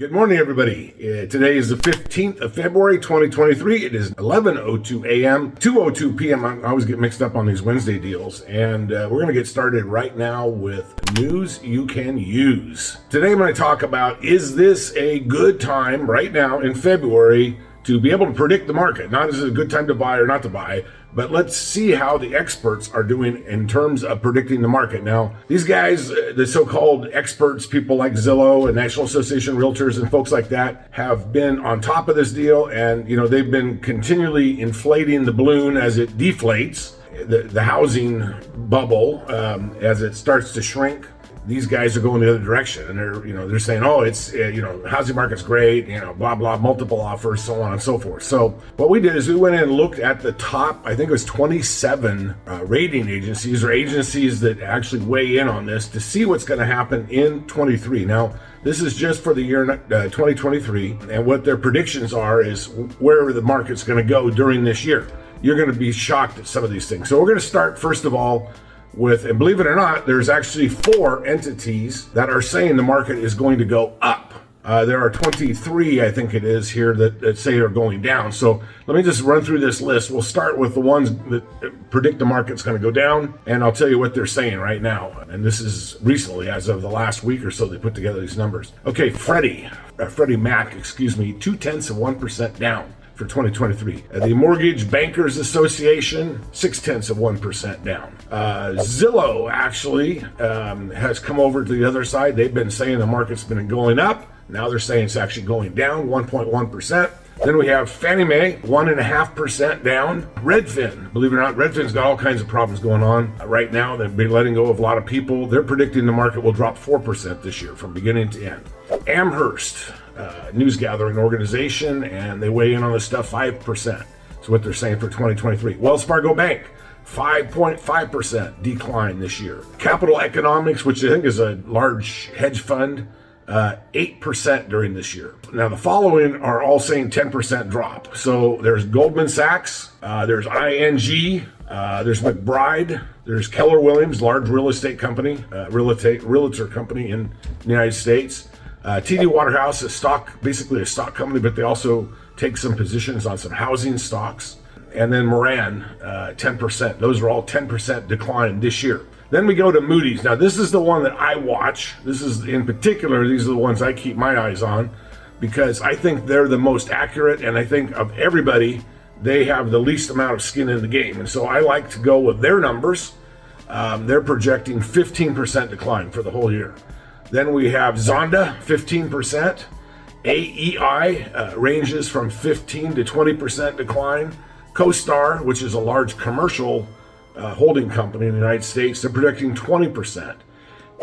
Good morning, everybody. Today is the 15th of February, 2023. It is 11:02 a.m., 2:02 p.m. I always get mixed up on these Wednesday deals. And we're going to get started right now with news you can use. Today I'm going to talk about, is this a good time right now in February to be able to predict the market? Not is it a good time to buy or not to buy, but let's see how the experts are doing in terms of predicting the market. Now, these guys, the so-called experts, people like Zillow and National Association of Realtors and folks like that, have been on top of this deal, and they've been continually inflating the balloon as it deflates, the housing bubble as it starts to shrink. These guys are going the other direction, and they're saying, oh, it's housing market's great, blah blah, multiple offers, so on and so forth. So what we did is we went in and looked at the top, I think it was 27 rating agencies or agencies that actually weigh in on this to see what's going to happen in 23. Now, this is just for the year 2023, and what their predictions are is where the market's going to go during this year. You're going to be shocked at some of these things. So we're going to start first of all with, and believe it or not, there's actually 4 entities that are saying the market is going to go up. There are 23, I think it is here, that say are going down. So let me just run through this list. We'll start with the ones that predict the market's going to go down, and I'll tell you what they're saying right now. And this is recently, as of the last week or so, they put together these numbers. Okay, Freddie Mac, 0.2% down for 2023. The Mortgage Bankers Association, 0.6% down. Zillow actually has come over to the other side. They've been saying the market's been going up. Now they're saying it's actually going down, 1.1%. Then we have Fannie Mae, 1.5% down. Redfin, believe it or not, Redfin's got all kinds of problems going on right now. They've been letting go of a lot of people. They're predicting the market will drop 4% this year from beginning to end. Amherst, news gathering organization, and they weigh in on this stuff, 5%. That's what they're saying for 2023. Wells Fargo Bank, 5.5% decline this year. Capital Economics, which I think is a large hedge fund, 8% during this year. Now the following are all saying 10% drop. So there's Goldman Sachs, there's ING, there's McBride, there's Keller Williams, large real estate company, realtor company in the United States. TD Waterhouse, basically a stock company, but they also take some positions on some housing stocks. And then Moran, 10%. Those are all 10% decline this year. Then we go to Moody's. Now, this is the one that I watch. This is, in particular, these are the ones I keep my eyes on because I think they're the most accurate, and I think of everybody, they have the least amount of skin in the game. And so I like to go with their numbers. They're projecting 15% decline for the whole year. Then we have Zonda, 15%. AEI ranges from 15 to 20% decline. CoStar, which is a large commercial holding company in the United States, they're predicting 20%.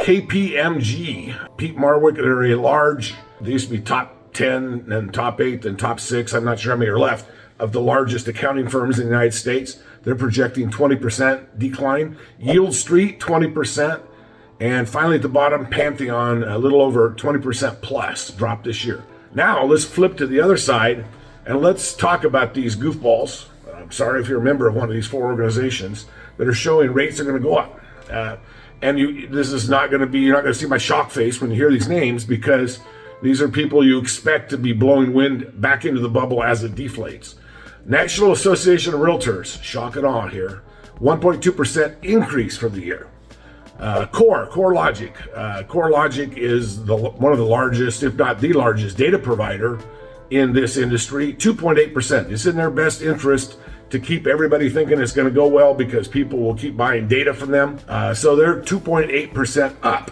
KPMG, Pete Marwick, they're a large, they used to be top 10 and top 8 and top 6, I'm not sure how many are left, of the largest accounting firms in the United States. They're projecting 20% decline. Yield Street, 20%. And finally, at the bottom, Pantheon, a little over 20% plus drop this year. Now, let's flip to the other side, and let's talk about these goofballs. I'm sorry if you're a member of one of these 4 organizations that are showing rates are going to go up. This is not going to be, you're not going to see my shock face when you hear these names, because these are people you expect to be blowing wind back into the bubble as it deflates. National Association of Realtors, shock and awe here, 1.2% increase for the year. CoreLogic. CoreLogic is one of the largest, if not the largest, data provider in this industry. 2.8%. It's in their best interest to keep everybody thinking it's going to go well because people will keep buying data from them. So they're 2.8% up.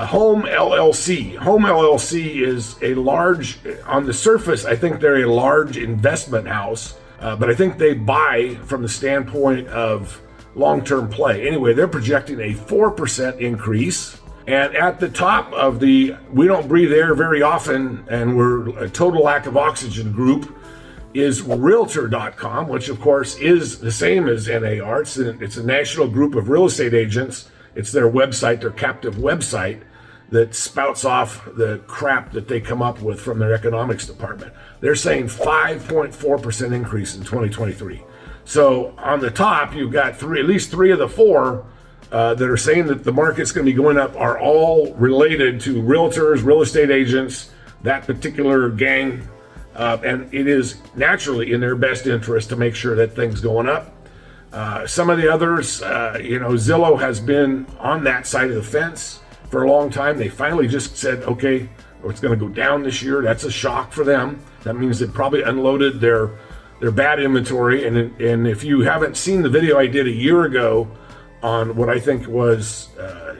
Home LLC. Home LLC is a large, on the surface, I think they're a large investment house, but I think they buy from the standpoint of long-term play. Anyway, they're projecting a 4% increase. And at the top of the we don't breathe air very often and we're a total lack of oxygen group is Realtor.com, which of course is the same as NAR. It's a national group of real estate agents. It's their website, their captive website, that spouts off the crap that they come up with from their economics department. They're saying 5.4% increase in 2023. So on the top, you've got at least three of the 4 that are saying that the market's going to be going up are all related to realtors, real estate agents that particular gang. And it is naturally in their best interest to make sure that things going up. Some of the others, Zillow has been on that side of the fence for a long time. They finally just said, okay, it's going to go down this year. That's a shock for them. That means they probably unloaded their bad inventory. And if you haven't seen the video I did a year ago on what I think was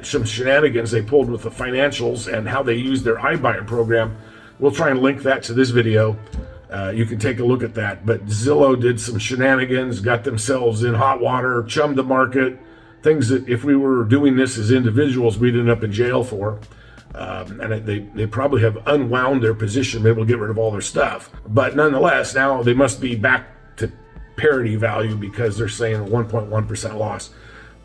some shenanigans they pulled with the financials and how they used their iBuyer program, we'll try and link that to this video. You can take a look at that. But Zillow did some shenanigans, got themselves in hot water, chummed the market, things that if we were doing this as individuals, we'd end up in jail for. And they probably have unwound their position, maybe able to get rid of all their stuff. But nonetheless, now they must be back to parity value because they're saying a 1.1% loss.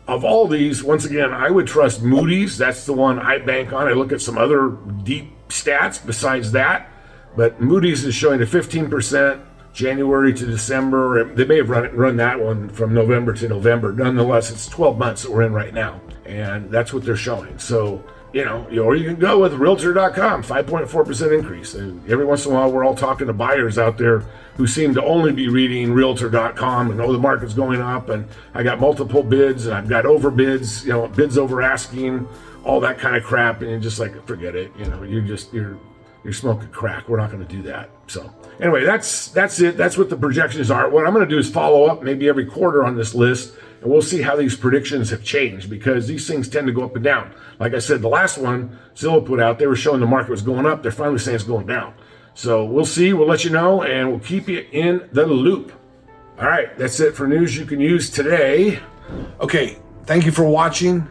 Of all these, once again, I would trust Moody's. That's the one I bank on. I look at some other deep stats besides that. But Moody's is showing a 15% January to December. They may have run that one from November to November. Nonetheless, it's 12 months that we're in right now. And that's what they're showing. So, or you can go with Realtor.com, 5.4% increase. And every once in a while, we're all talking to buyers out there who seem to only be reading Realtor.com and, the market's going up and I got multiple bids and I've got overbids, bids over asking, all that kind of crap. And you're just like, forget it. You're smoking crack. We're not going to do that. So anyway, that's it. That's what the projections are. What I'm going to do is follow up maybe every quarter on this list, and we'll see how these predictions have changed because these things tend to go up and down. Like I said, the last one Zillow put out, they were showing the market was going up. They're finally saying it's going down. So we'll see. We'll let you know, and we'll keep you in the loop. All right, that's it for news you can use today. Okay, thank you for watching.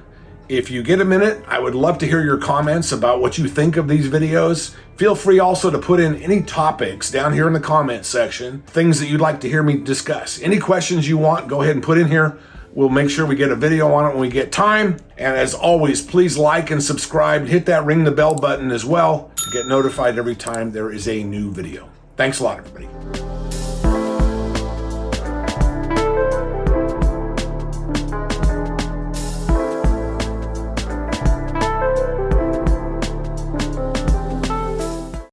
If you get a minute, I would love to hear your comments about what you think of these videos. Feel free also to put in any topics down here in the comment section, things that you'd like to hear me discuss. Any questions you want, go ahead and put in here. We'll make sure we get a video on it when we get time. And as always, please like and subscribe. Hit that ring the bell button as well to get notified every time there is a new video. Thanks a lot, everybody.